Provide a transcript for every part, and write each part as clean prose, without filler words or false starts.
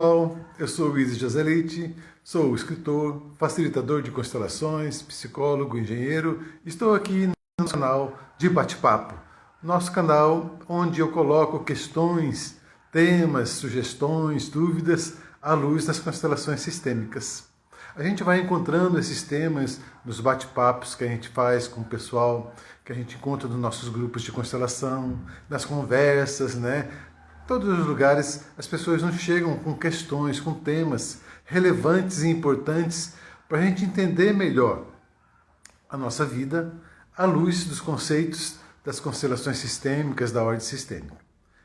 Olá, eu sou o Izzy Joselitti, sou escritor, facilitador de constelações, psicólogo, engenheiro. Estou aqui no canal de Bate-Papo, nosso canal onde eu coloco questões, temas, sugestões, dúvidas à luz das constelações sistêmicas. A gente vai encontrando esses temas nos bate-papos que a gente faz com o pessoal, que a gente encontra nos nossos grupos de constelação, nas conversas, né? Todos os lugares as pessoas nos chegam com questões, com temas relevantes e importantes para a gente entender melhor a nossa vida à luz dos conceitos das constelações sistêmicas, da ordem sistêmica.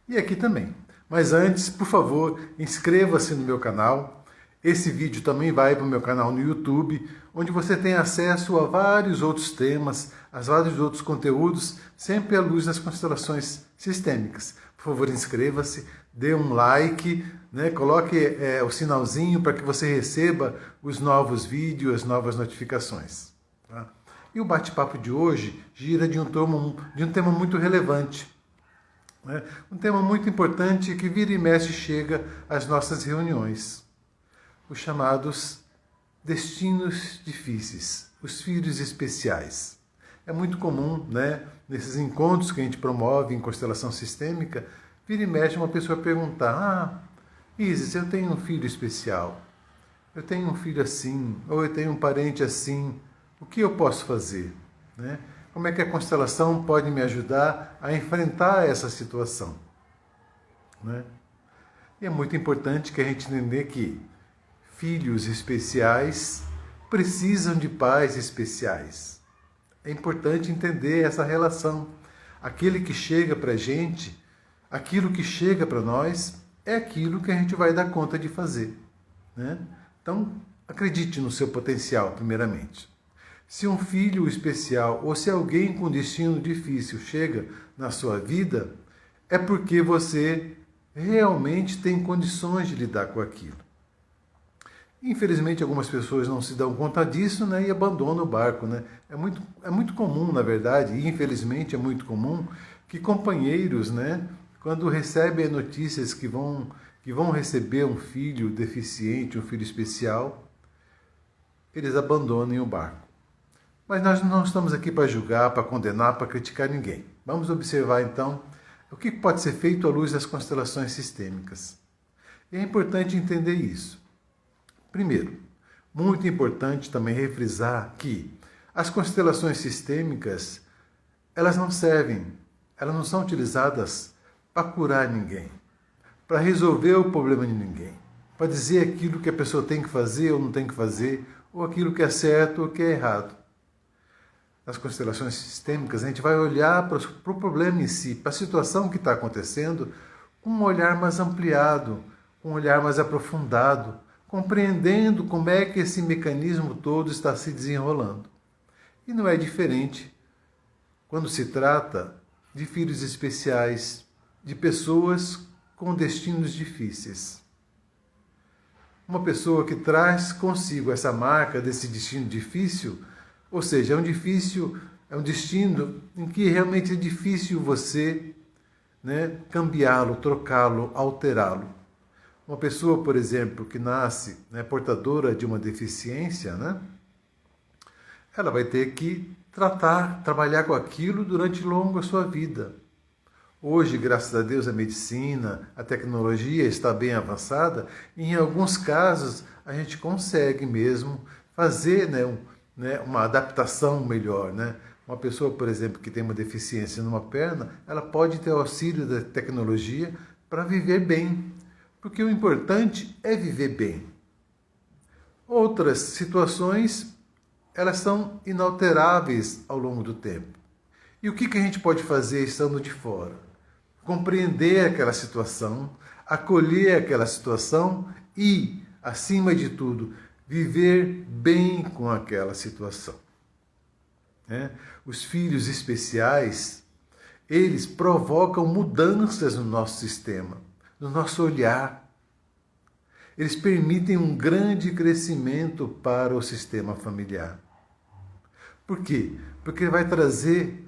E aqui também. Mas antes, por favor, inscreva-se no meu canal. Esse vídeo também vai para o meu canal no YouTube, onde você tem acesso a vários outros temas, a vários outros conteúdos, sempre à luz das constelações sistêmicas. Por favor, inscreva-se, dê um like, né? Coloque o sinalzinho para que você receba os novos vídeos, as novas notificações. Tá? E o bate-papo de hoje gira de um tema muito relevante, né? Um tema muito importante que vira e mexe chega às nossas reuniões. Os chamados destinos difíceis, os filhos especiais. É muito comum, né, nesses encontros que a gente promove em constelação sistêmica, vira e mexe uma pessoa perguntar: Isis, eu tenho um filho especial, eu tenho um filho assim, ou eu tenho um parente assim, o que eu posso fazer? Né? Como é que a constelação pode me ajudar a enfrentar essa situação? Né? E é muito importante que a gente entenda que filhos especiais precisam de pais especiais. É importante entender essa relação. Aquele que chega para a gente, aquilo que chega para nós, é aquilo que a gente vai dar conta de fazer. Né? Então, acredite no seu potencial, primeiramente. Se um filho especial ou se alguém com destino difícil chega na sua vida, é porque você realmente tem condições de lidar com aquilo. Infelizmente, algumas pessoas não se dão conta disso, né, e abandonam o barco. Né? É muito comum, na verdade, e infelizmente é muito comum, que companheiros, né, quando recebem notícias que vão receber um filho deficiente, um filho especial, eles abandonem o barco. Mas nós não estamos aqui para julgar, para condenar, para criticar ninguém. Vamos observar, então, o que pode ser feito à luz das constelações sistêmicas. E é importante entender isso. Primeiro, muito importante também refrisar que as constelações sistêmicas, elas não são utilizadas para curar ninguém, para resolver o problema de ninguém, para dizer aquilo que a pessoa tem que fazer ou não tem que fazer, ou aquilo que é certo ou que é errado. Nas constelações sistêmicas, a gente vai olhar para o problema em si, para a situação que está acontecendo, com um olhar mais ampliado, com um olhar mais aprofundado, compreendendo como é que esse mecanismo todo está se desenrolando. E não é diferente quando se trata de filhos especiais, de pessoas com destinos difíceis. Uma pessoa que traz consigo essa marca desse destino difícil, ou seja, é um destino em que realmente é difícil você, né, cambiá-lo, trocá-lo, alterá-lo. Uma pessoa, por exemplo, que nasce, né, portadora de uma deficiência, né, ela vai ter que trabalhar com aquilo durante longa sua vida. Hoje, graças a Deus, a medicina, a tecnologia está bem avançada e em alguns casos a gente consegue mesmo fazer, uma adaptação melhor. Né? Uma pessoa, por exemplo, que tem uma deficiência numa perna, ela pode ter auxílio da tecnologia para viver bem. Porque o importante é viver bem. Outras situações, elas são inalteráveis ao longo do tempo. E o que a gente pode fazer estando de fora? Compreender aquela situação, acolher aquela situação e, acima de tudo, viver bem com aquela situação. Os filhos especiais, eles provocam mudanças no nosso sistema, no nosso olhar. Eles permitem um grande crescimento para o sistema familiar. Por quê? Porque vai trazer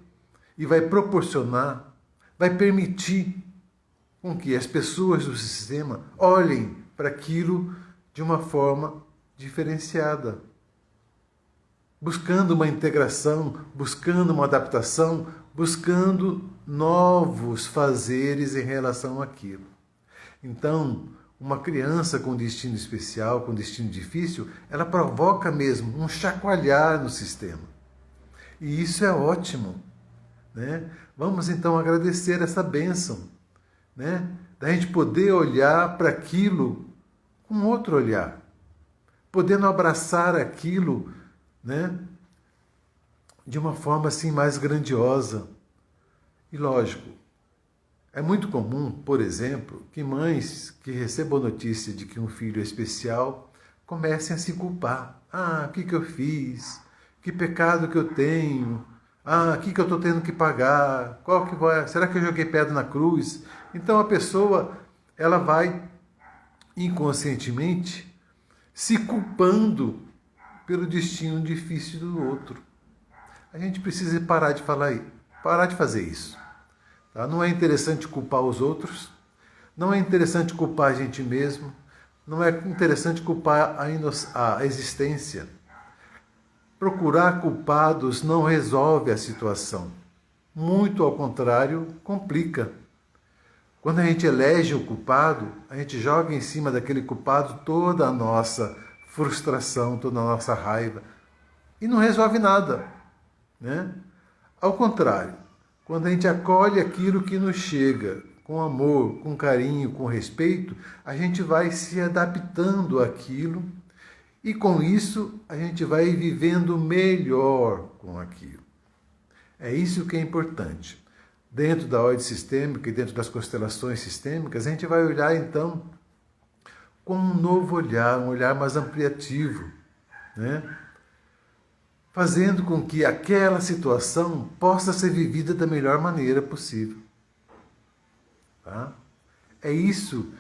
e vai proporcionar, vai permitir com que as pessoas do sistema olhem para aquilo de uma forma diferenciada, buscando uma integração, buscando uma adaptação, buscando novos fazeres em relação àquilo. Então, uma criança com destino especial, com destino difícil, ela provoca mesmo um chacoalhar no sistema. E isso é ótimo, né? Vamos então agradecer essa bênção, né? Da gente poder olhar para aquilo com outro olhar, podendo abraçar aquilo, né? De uma forma assim mais grandiosa. E lógico, é muito comum, por exemplo, que mães que recebam notícia de que um filho é especial comecem a se culpar. Ah, o que eu fiz? Que pecado que eu tenho? Ah, o que eu estou tendo que pagar? Qual que vai? Será que eu joguei pedra na cruz? Então a pessoa, ela vai inconscientemente se culpando pelo destino difícil do outro. A gente precisa parar de fazer isso. Tá? Não é interessante culpar os outros, não é interessante culpar a gente mesmo, não é interessante culpar a existência. Procurar culpados não resolve a situação. Muito ao contrário, complica. Quando a gente elege o culpado, a gente joga em cima daquele culpado toda a nossa frustração, toda a nossa raiva, e não resolve nada, né? Ao contrário, quando a gente acolhe aquilo que nos chega com amor, com carinho, com respeito, a gente vai se adaptando àquilo e com isso a gente vai vivendo melhor com aquilo. É isso que é importante. Dentro da ordem sistêmica e dentro das constelações sistêmicas, a gente vai olhar então com um novo olhar, um olhar mais ampliativo, né? Fazendo com que aquela situação possa ser vivida da melhor maneira possível. Tá? É isso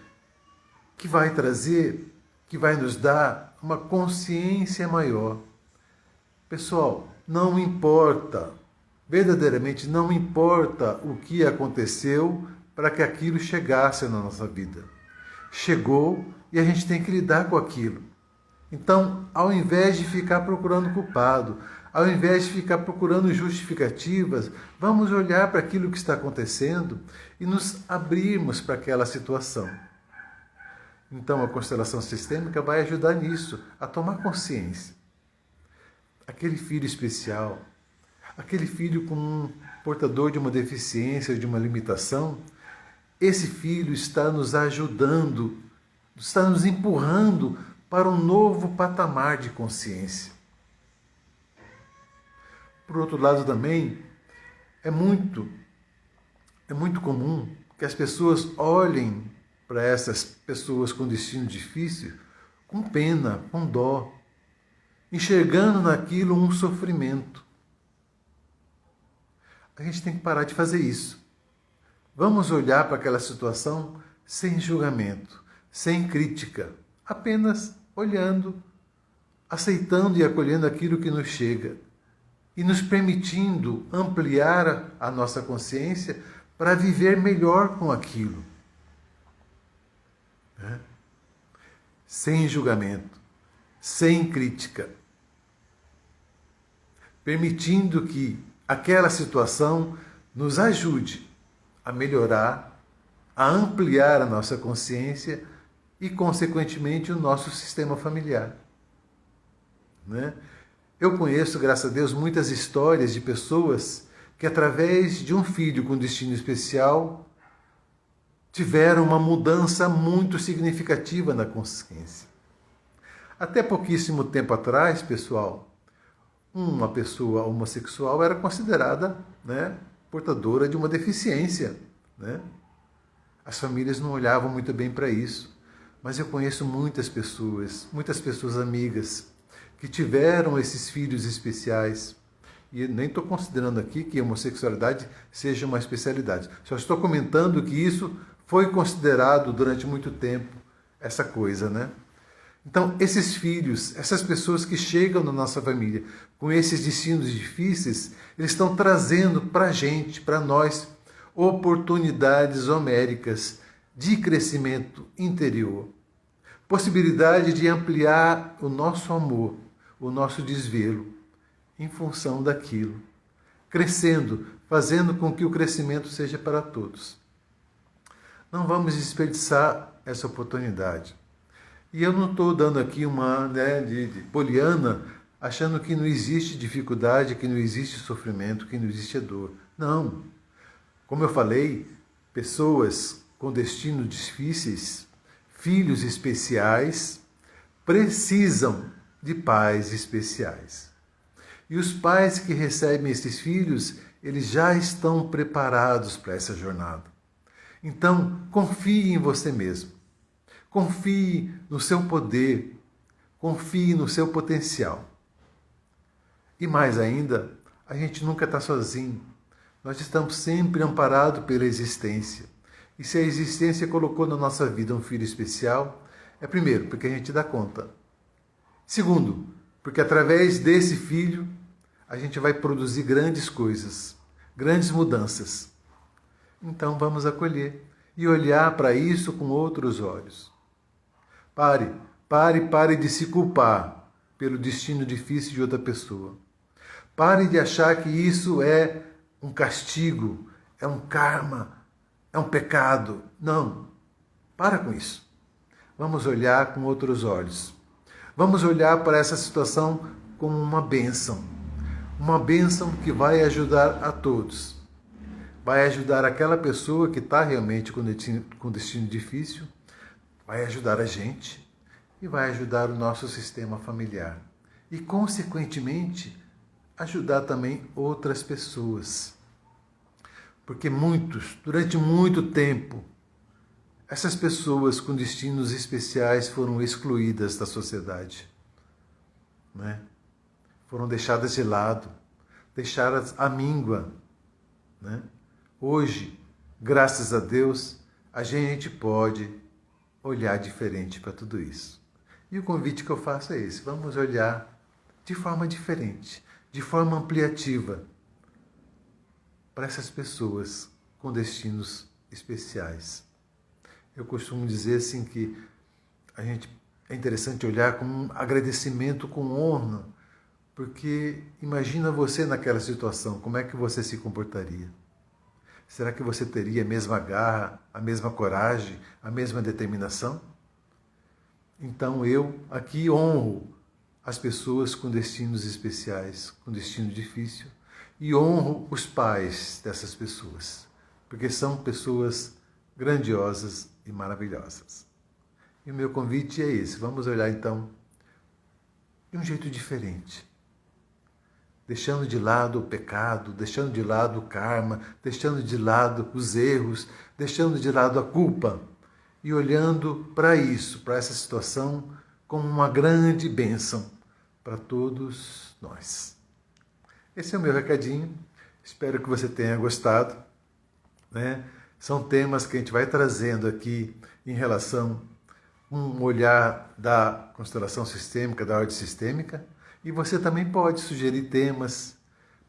que vai trazer, que vai nos dar uma consciência maior. Pessoal, não importa, verdadeiramente não importa o que aconteceu para que aquilo chegasse na nossa vida. Chegou e a gente tem que lidar com aquilo. Então, ao invés de ficar procurando culpado, ao invés de ficar procurando justificativas, vamos olhar para aquilo que está acontecendo e nos abrirmos para aquela situação. Então, a constelação sistêmica vai ajudar nisso, a tomar consciência. Aquele filho especial, aquele filho com um portador de uma deficiência, de uma limitação, esse filho está nos ajudando, está nos empurrando para um novo patamar de consciência. Por outro lado também, é muito comum que as pessoas olhem para essas pessoas com destino difícil com pena, com dó, enxergando naquilo um sofrimento. A gente tem que parar de fazer isso. Vamos olhar para aquela situação sem julgamento, sem crítica, apenas olhando, aceitando e acolhendo aquilo que nos chega e nos permitindo ampliar a nossa consciência para viver melhor com aquilo. Né? Sem julgamento, sem crítica, permitindo que aquela situação nos ajude a melhorar, a ampliar a nossa consciência e, consequentemente, o nosso sistema familiar. Né? Eu conheço, graças a Deus, muitas histórias de pessoas que, através de um filho com destino especial, tiveram uma mudança muito significativa na consciência. Até pouquíssimo tempo atrás, pessoal, uma pessoa homossexual era considerada, né, portadora de uma deficiência. Né? As famílias não olhavam muito bem para isso. Mas eu conheço muitas pessoas amigas, que tiveram esses filhos especiais. E nem estou considerando aqui que a homossexualidade seja uma especialidade. Só estou comentando que isso foi considerado durante muito tempo, essa coisa, né? Então, esses filhos, essas pessoas que chegam na nossa família com esses destinos difíceis, eles estão trazendo para a gente, para nós, oportunidades homéricas de crescimento interior. possibilidade de ampliar o nosso amor, o nosso desvelo, em função daquilo, crescendo, fazendo com que o crescimento seja para todos. Não vamos desperdiçar essa oportunidade. E eu não estou dando aqui uma de poliana, achando que não existe dificuldade, que não existe sofrimento, que não existe dor. Não. Como eu falei, pessoas com destinos difíceis, filhos especiais, precisam de pais especiais. E os pais que recebem esses filhos, eles já estão preparados para essa jornada. Então, confie em você mesmo. Confie no seu poder. Confie no seu potencial. E mais ainda, a gente nunca está sozinho. Nós estamos sempre amparados pela existência. E se a existência colocou na nossa vida um filho especial, é primeiro, porque a gente dá conta. Segundo, porque através desse filho, a gente vai produzir grandes coisas, grandes mudanças. Então vamos acolher e olhar para isso com outros olhos. Pare de se culpar pelo destino difícil de outra pessoa. Pare de achar que isso é um castigo, é um karma, é um pecado. Não, para com isso. Vamos olhar com outros olhos. Vamos olhar para essa situação como uma bênção. Uma bênção que vai ajudar a todos. Vai ajudar aquela pessoa que está realmente com destino difícil, vai ajudar a gente e vai ajudar o nosso sistema familiar. E, consequentemente, ajudar também outras pessoas. Porque durante muito tempo, essas pessoas com destinos especiais foram excluídas da sociedade. Né? Foram deixadas de lado, deixadas à míngua. Né? Hoje, graças a Deus, a gente pode olhar diferente para tudo isso. E o convite que eu faço é esse: vamos olhar de forma diferente, de forma ampliativa, para essas pessoas com destinos especiais. Eu costumo dizer assim que é interessante olhar com um agradecimento, com honra, porque imagina você naquela situação, como é que você se comportaria? Será que você teria a mesma garra, a mesma coragem, a mesma determinação? Então eu aqui honro as pessoas com destinos especiais, com destino difícil, e honro os pais dessas pessoas, porque são pessoas grandiosas e maravilhosas. E o meu convite é esse: vamos olhar então de um jeito diferente, deixando de lado o pecado, deixando de lado o karma, deixando de lado os erros, deixando de lado a culpa e olhando para isso, para essa situação, como uma grande bênção para todos nós. Esse é o meu recadinho, espero que você tenha gostado. Né? São temas que a gente vai trazendo aqui em relação a um olhar da constelação sistêmica, da ordem sistêmica, e você também pode sugerir temas,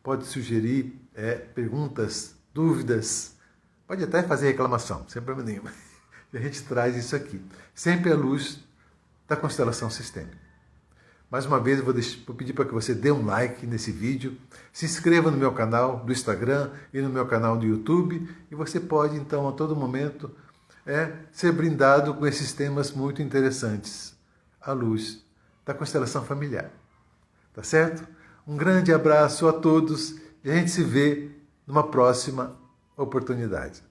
pode sugerir perguntas, dúvidas, pode até fazer reclamação, sem problema nenhum. E a gente traz isso aqui, sempre à luz da constelação sistêmica. Mais uma vez, eu vou pedir para que você dê um like nesse vídeo, se inscreva no meu canal do Instagram e no meu canal do YouTube, e você pode, então, a todo momento, ser brindado com esses temas muito interessantes, à luz da constelação familiar. Tá certo? Um grande abraço a todos e a gente se vê numa próxima oportunidade.